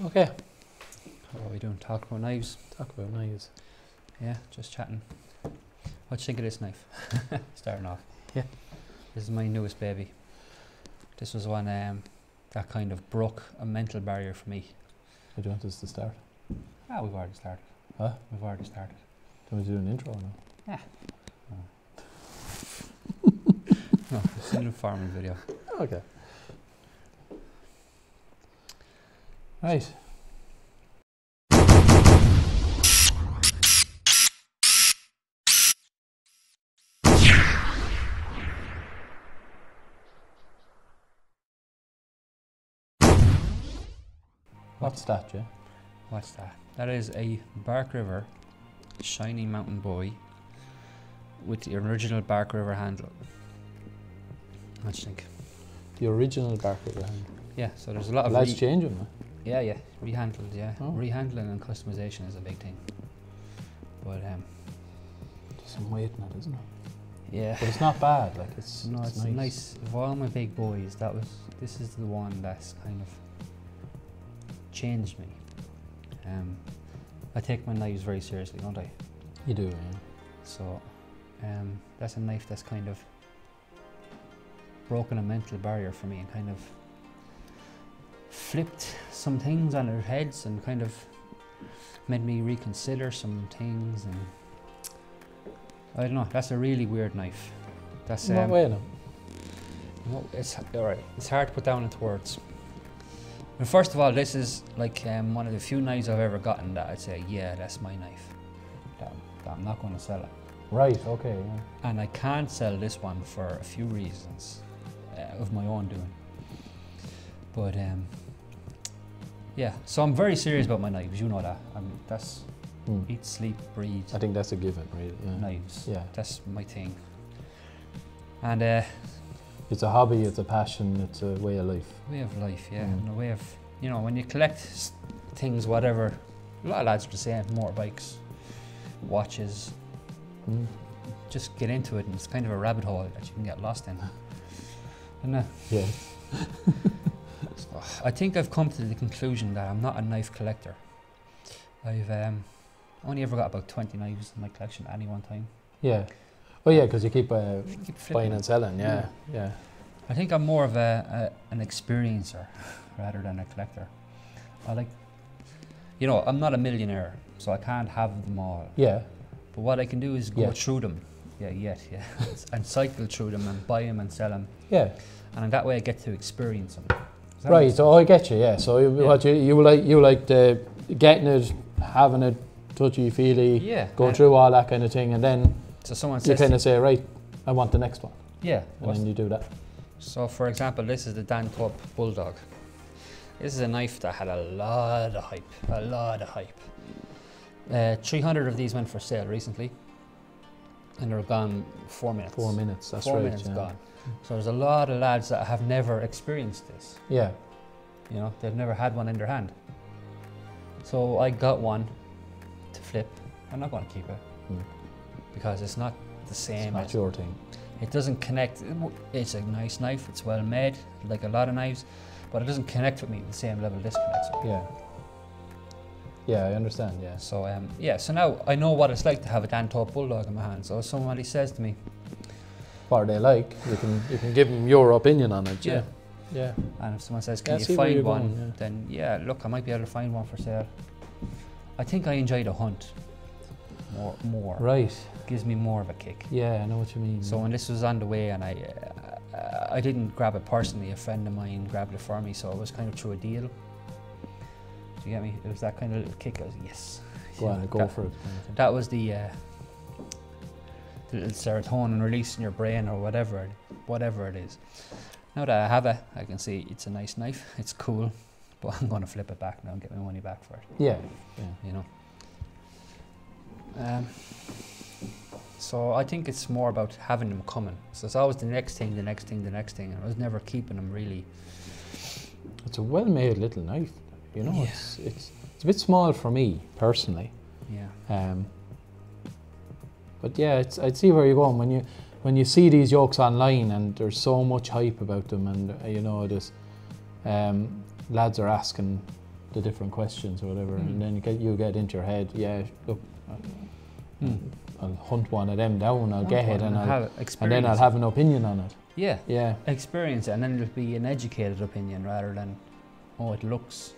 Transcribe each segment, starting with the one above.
Okay. What are we doing? Talk about knives. Talk about knives. Yeah, just chatting. What do you think of this knife? Starting off. Yeah. This is my newest baby. This was one that kind of broke a mental barrier for me. How do you want us to start? Ah, we've already started. Huh? We've already started. Do you want to do an intro now? Yeah. No, it's an informal video. Okay. Right. What's that, Jay? What's that? That is a Bark River Shiny Mountain Boy with the original Bark River handle. What do you think? The original Bark River handle. Yeah, so there's a lot of Let's change them. yeah, rehandled, yeah. Oh. Rehandling and customization is a big thing. But There's some weight in it, isn't it? yeah. But it's not bad. Like it's No, it's it's nice. Of all my big boys, this is the one that's kind of changed me. I take my knives very seriously, don't I? You do, yeah. So that's a knife that's kind of broken a mental barrier for me and kind of flipped some things on their heads and kind of made me reconsider some things, and I don't know, that's a really weird knife. That's What way now? no, it's alright, it's hard to put down into words. And first of all, this is like one of the few knives I've ever gotten that I'd say, yeah, that's my knife. That I'm not going to sell it. Right. Okay. Yeah. And I can't sell this one for a few reasons of my own doing. But yeah, so I'm very serious about my knives. You know that. That's eat, sleep, breathe. I think that's a given, right? Yeah. Knives. Yeah. That's my thing. And It's a hobby. It's a passion. It's a way of life. way of life, yeah, and a way of, you know, when you collect things, whatever. A lot of lads are the same. Motorbikes, watches. Just get into it, and it's kind of a rabbit hole that you can get lost in. And Yeah. I think I've come to the conclusion that I'm not a knife collector. I've only ever got about 20 knives in my collection at any one time. Yeah. Oh yeah, because you keep Keep flipping. buying and selling. Yeah. Yeah. I think I'm more of an experiencer rather than a collector. I like, you know, I'm not a millionaire, so I can't have them all. Yeah. But what I can do is go Yet. through them. Yeah, and cycle through them and buy them and sell them. Yeah. And in that way I get to experience them. Does that Right. make So I get you. Yeah. So what you like the getting it, having it, touchy feely, Yeah. going through all that kind of thing, and then So someone you says, kind of say, right, I want the next one, yeah. and then you do that. So for example, this is the Dan Tubb Bulldog. This is a knife that had a lot of hype. 300 of these went for sale recently, and they're gone 4 minutes. 4 minutes. That's 4 right. minutes yeah. gone. So there's a lot of lads that have never experienced this. Yeah. You know, they've never had one in their hand. So I got one to flip. I'm not going to keep it because it's not the same. It's not your thing. It doesn't connect. It's a nice knife. It's well made, like a lot of knives, but it doesn't connect with me the same level this connects with me. Yeah. Yeah, I understand. Yeah. So yeah. So now I know what it's like to have a Dan Tubb Bulldog in my hand. So if somebody says to me, What are they like? You can give them your opinion on it. Yeah. Yeah. and if someone says, Yeah, "Can see you where find you're one?" going, yeah. Then yeah, look, I might be able to find one for sale. I think I enjoy the hunt more. Right. Gives me more of a kick. Yeah, I know what you mean. So when this was on the way, and I didn't grab it personally, a friend of mine grabbed it for me, so it was kind of through a deal. Do you get me? It was that kind of little kick. I was yes. go on, go for it. That was the little serotonin release in your brain, or whatever it is. Now that I have it, I can see it's a nice knife. It's cool, but I'm going to flip it back now and get my money back for it. Yeah. Yeah. You know. So I think it's more about having them coming. So it's always the next thing, and I was never keeping them really. It's a well-made little knife. You know, Yeah. it's a bit small for me personally. Yeah. But yeah, I'd see where you're going when you see these yokes online, and there's so much hype about them, and you know, there's lads are asking the different questions or whatever, and then you get into your head, yeah, look, I'll hunt one of them down, I'll get it, and then I'll have an opinion on it. Yeah, yeah, experience it, and then it'll be an educated opinion rather than, oh, it looks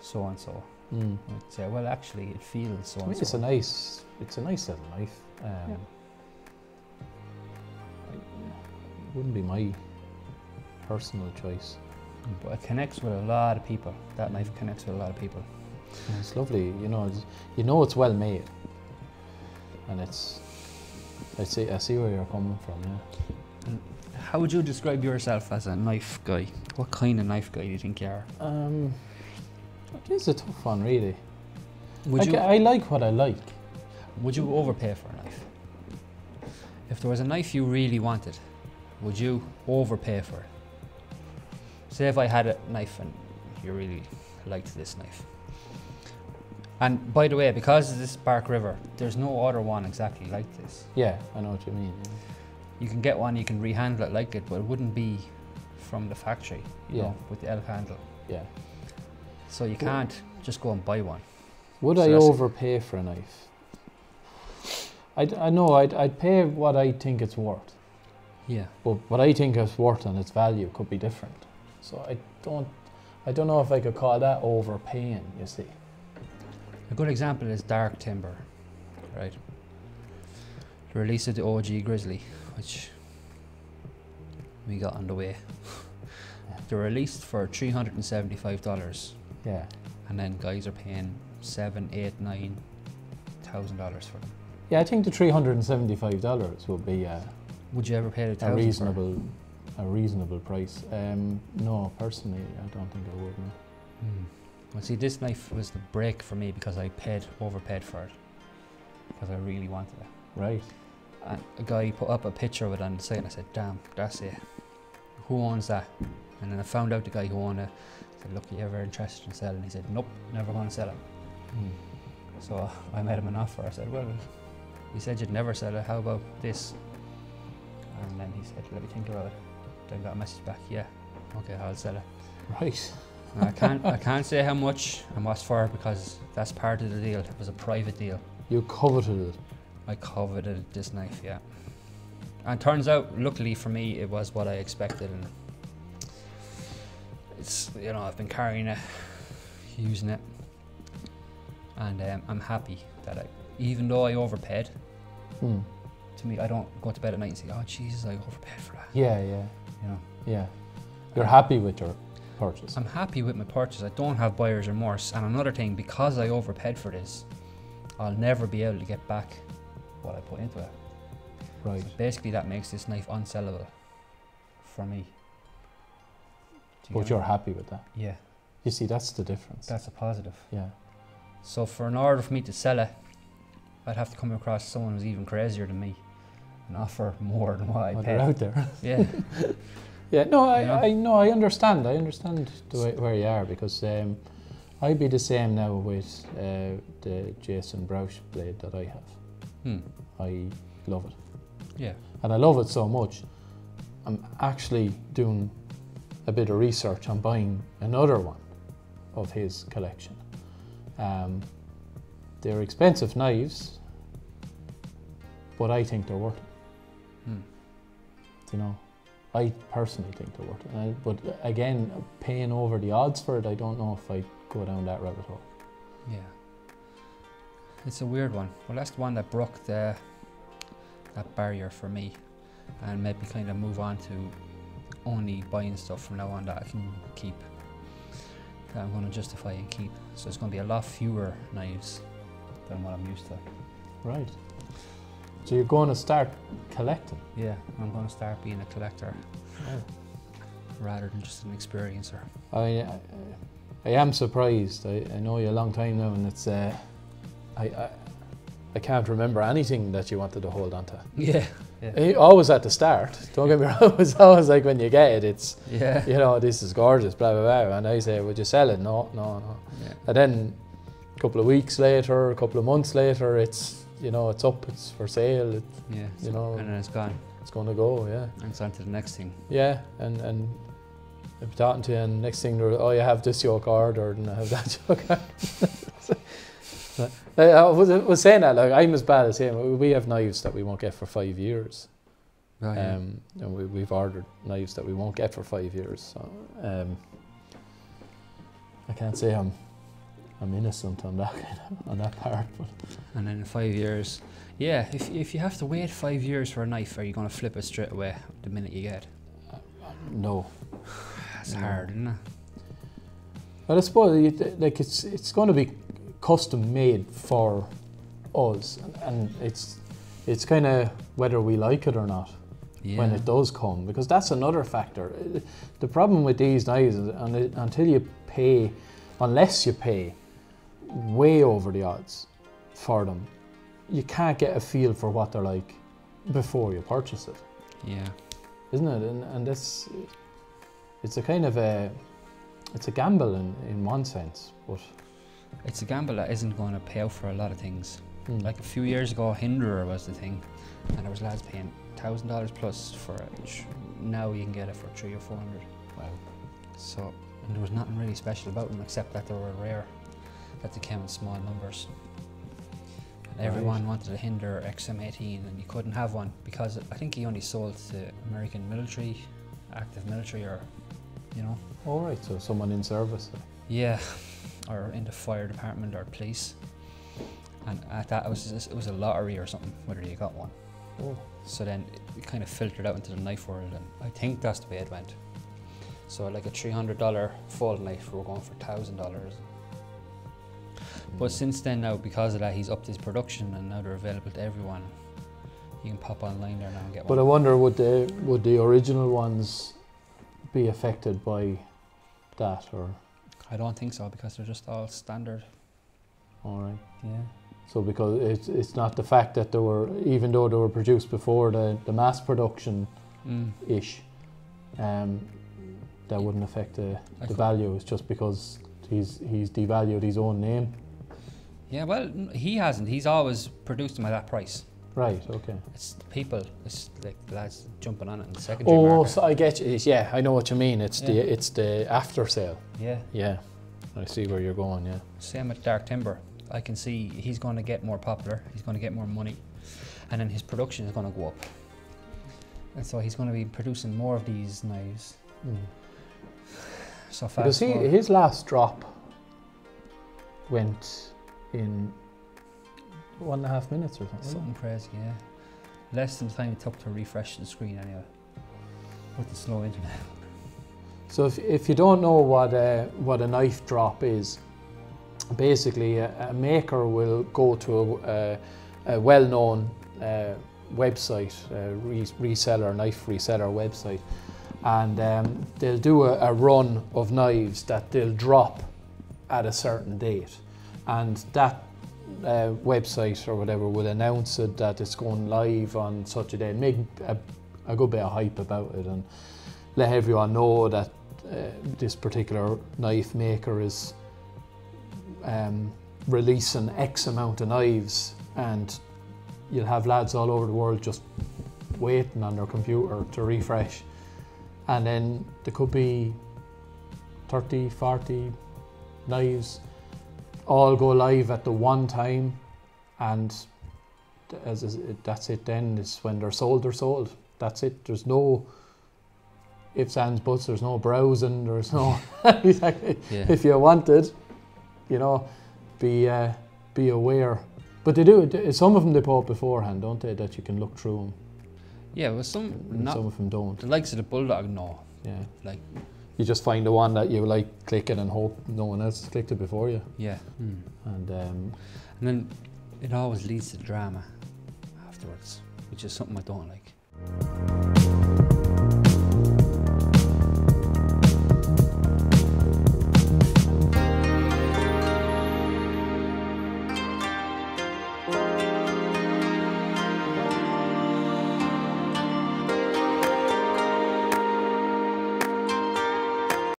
so and so. I'd say, well, actually, it feels so and so. It's a nice little knife. It wouldn't be my personal choice, but it connects with a lot of people. That knife connects with a lot of people. And it's lovely, you know, it's well made, and it's. I see where you're coming from. Yeah. And how would you describe yourself as a knife guy? What kind of knife guy do you think you are? It's a tough one, really. I like what I like. Would you overpay for a knife? If there was a knife you really wanted, would you overpay for it? Say if I had a knife and you really liked this knife. And by the way, because of this Bark River, there's no other one exactly like this. Yeah, I know what you mean. Yeah. You can get one, you can rehandle it like it, but it wouldn't be from the factory, you know, with the elk handle. Yeah. So you can't just go and buy one. Would I overpay for a knife? I know I'd pay what I think it's worth. Yeah. But what I think it's worth and its value could be different. So I don't know if I could call that overpaying, you see. A good example is Dark Timber, right? The release of the OG Grizzly, which we got on the way. They're released for $375. Yeah. And then guys are paying $7,000, $8,000, $9,000 for them. Yeah, I think the $375 would be would you ever pay a reasonable price. No, personally, I don't think I would. No. Well, see, this knife was the break for me because I overpaid for it because I really wanted it. Right. And a guy put up a picture of it on the site, and I said, "Damn, that's it. Who owns that?" And then I found out the guy who owned it. I said, "Look, are you ever interested in selling?" He said, "Nope, never going to sell it." So I made him an offer. I said, "Well, you said you'd never sell it. How about this?" And then he said, "Let me think about it." Then got a message back, "Yeah, okay, I'll sell it." Right. I can't say how much and what's for because that's part of the deal. It was a private deal. You coveted it. I coveted this knife, yeah. And turns out, luckily for me, it was what I expected, and it's, you know, I've been carrying it, using it, and I'm happy that even though I overpaid, to me, I don't go to bed at night and say, "Oh Jesus, I overpaid for that." Yeah. You know. Yeah. You're happy with your purchase. I'm happy with my purchase. I don't have buyer's remorse. And another thing, because I overpaid for this, I'll never be able to get back what I put into it. Right. So basically, that makes this knife unsellable for me. But you're happy with that? Yeah. You see, that's the difference. That's a positive. Yeah. So in order for me to sell it, I'd have to come across someone who's even crazier than me and offer more than what I paid. They're out there. Yeah. Yeah, no, I understand. I understand where you are, because I'd be the same now with the Jason Broush blade that I have. I love it. Yeah. And I love it so much, I'm actually doing a bit of research on buying another one of his collection. They're expensive knives, but I think they're worth it. You know, I personally think they're worth it. But again, paying over the odds for it, I don't know if I go down that rabbit hole. Yeah. It's a weird one. Well, that's the one that broke that barrier for me, and made me kind of move on to only buying stuff from now on that I can keep, that I'm going to justify and keep. So it's going to be a lot fewer knives than what I'm used to. Right. So you're going to start collecting? Yeah, I'm going to start being a collector rather than just an experiencer. I am surprised. I know you a long time now, and it's I can't remember anything that you wanted to hold on to. Yeah. Always at the start. Don't get me wrong. It's always like when you get it, it's, you know, this is gorgeous, blah, blah, blah. And I say, would you sell it? No. Yeah. And then a couple of weeks later, a couple of months later, it's, you know, it's up, it's for sale. It's, you know, and then it's gone. It's going to go, yeah. And it's on to the next thing. Yeah, and I'll be talking to you, and next thing, oh, you have this yoke ordered, and I have that yoke ordered. I was saying that, like, I'm as bad as him. We have knives that we won't get for 5 years. Oh, yeah. And we've ordered knives that we won't get for 5 years. So I can't say I'm innocent on that part. But. And then in 5 years, yeah, if you have to wait 5 years for a knife, are you going to flip it straight away the minute you get it? No. It's hard, isn't it? But I suppose like it's going to be custom made for us, and it's kind of whether we like it or not when it does come, because that's another factor. The problem with these knives is unless you pay way over the odds for them, you can't get a feel for what they're like before you purchase it. Yeah. Isn't it? And it's a kind of it's a gamble in one sense, but it's a gamble that isn't going to pay out for a lot of things. Like a few years ago, Hinderer was the thing, and there was lads paying $1,000 plus for it. Now you can get it for $300 or $400. Wow. So, and there was nothing really special about them except that they were rare, that they came in small numbers. And everyone wanted a Hinderer XM18, and you couldn't have one because I think he only sold to American military, active military, or All right, so someone in service. Yeah, or in the fire department or police. And at that, it was a lottery or something whether you got one. Oh. So then it kind of filtered out into the knife world, and I think that's the way it went. So like a $300 fold knife, we're going for $1,000. But since then now, because of that, he's upped his production, and now they're available to everyone. You can pop online there now and get one. But I wonder, would the original ones be affected by that, or? I don't think so, because they're just all standard. All right. Yeah. So because it's not the fact that they were, even though they were produced before the mass production ish, that wouldn't affect the value. It's just because he's devalued his own name. Yeah, well, he hasn't. He's always produced them at that price. Right. Okay. It's the people. It's like the lads jumping on it in the secondary market. Oh, so I get you. Yeah, I know what you mean. It's the after sale. Yeah. Yeah. I see where you're going. Yeah. Same with Dark Timber. I can see he's going to get more popular. He's going to get more money, and then his production is going to go up. And so he's going to be producing more of these knives. So fast. Because his last drop went in 1.5 minutes or something. Something crazy, yeah. Less than the time it took to refresh the screen anyway, with the slow internet. So if you don't know what a knife drop is, basically a maker will go to a well-known website, knife reseller website, and they'll do a run of knives that they'll drop at a certain date, and that website or whatever will announce it that it's going live on such a day, and make a good bit of hype about it, and let everyone know that this particular knife maker is releasing X amount of knives, and you'll have lads all over the world just waiting on their computer to refresh, and then there could be 30, 40 knives all go live at the one time, and that's it. Then is when they're sold, they're sold. That's it. There's no ifs, ands, buts. There's no browsing. There's no exactly. Yeah. If you wanted, be aware. But they do. Some of them they put up beforehand, don't they? That you can look through them. Yeah, well, some of them don't. The likes of the Bulldog, no. Yeah. Like, you just find the one that you like, click it, and hope no one else has clicked it before you. Yeah. And then it always leads to drama afterwards, which is something I don't like.